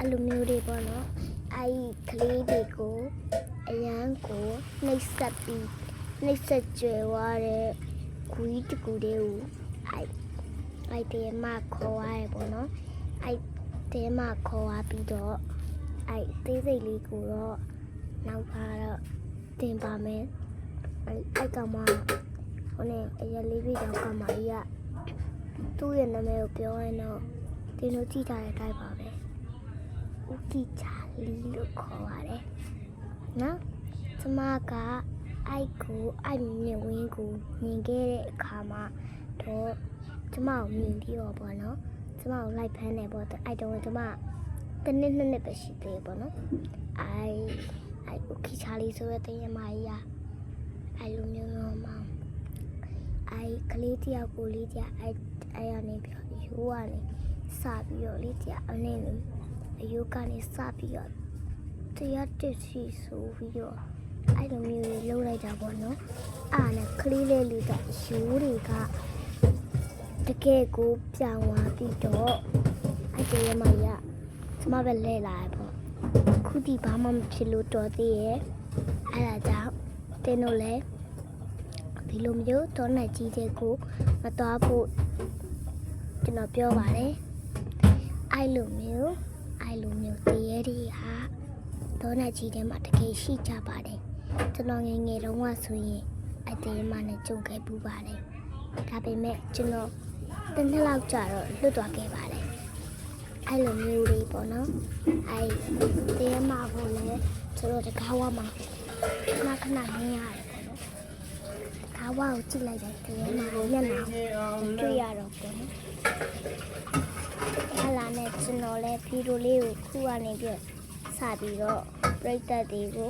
အလိုမျိုးတွေပေါ့နော်အဲ့ကလေးတွေကိုအရန်ကိုနှိပ်စက်ပြီးနှိပ်စက်ကြွယ်ဝတဲ့ခွေးတကူတွေကိုအဲ့တဲမှာခေါ်ရတယ်ပေါ့နော်အဲ့တဲမှာခေါ်ရပြီးတော့အဲ့သေးစိတ်လေးကိုတော့နောက်ကတော့တင်ပါမယ်အဲ့ကောင်မဟိုနဲ့အရက်လေးပြတော့ကောင်မကြီးကသူ့ရဲ့နာမည်ကိုပြောရင်တော့တင်လို့ကြည့်ထားတဲ့အတိုင်းပါပဲဦးကီချာလီလို့ခေါ်ပါတယ်နော်ကျမကအဲ့ကိုအဲ့မြင်ဝင်းကိုမြင်ခဲ့တဲ့အခါမှာတော့ကျမကိုမြင်ပြီးတော့ပေါ့နော်ကျမကိုလိုက်ဖမ်းတယ်ပေါ့အဲ့တော့ကျမတစ်နှစ်နှစ်နှစ်ပဲရှိသေးတယ်ပေါ့နော်အဲ့ဦးကီချာလီဆိုတဲ့တင်ရမကြီးကအဲ့လိုမျိုးတော့မှအဲ့ကလေးတယောက်ကိုလေးတယောက်အဲ့ရနေပြီးရိုးကနေစပြီးတော့လေးတယောက်အနေနဲ့အယုကနေစပြီးတော့တရားတစ်စီဆိုပြီးတော့အဲ့လိုမျိုးလေးလှုပ်လိုက်တာပေါ့နော်အားနဲ့ကလေးလေးလေးကရိုးတွေကတကယ်ကိုပြောင်းသွားပြီးတော့အဲ့ဒီရမကြီးကကျမပဲလဲလာတယ်ပေါ့ခုဒီဘာမှမဖြစ်လို့တော်သေးရဲ့အဲ့ဒါကြောင့်တင်းတို့လည်းဒီလိုမျိုးတော်နိုင်ကြီးတဲ့ကိုမတော်ဖို့ကျွန်တော်ပြောပါတယ်အဲ့လိုမျိုးတရေတွေဟာတော်နိုင်ကြီးတဲ့မှာတကယ်ရှိကြပါတယ်ကျွန်တော်ငယ်ငယ်တုန်းကဆိုရင်အတေးမှနဲ့ကြုံခဲ့ပူပါတယ်ဒါပေမဲ့ကျွန်တော်တစ်နှစ်လောက်ကြာတော့လွတ်သွားခဲ့ပါတယ်အဲ့လိုမျိုးလေးပေါ့နော်အဲ့တေးမှဖို့လဲကျွန်တော်တကားဝမှာခဏနေရတယ်ပေါ့နော်တကားဝကိုကြည့်လိုက်တယ်တေးမှမျက်နှာတွေ့ရတော့ပေါ့နော်အဲ့လာနဲ့ကျွန်တော်လဲဗီဒီယိုလေးကိုခုကနေပြစပြီးတော့ပရိသတ်တွေကို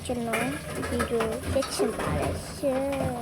ကျွန်တော်ဗီဒီယိုပြချင်ပါတယ်ရှင်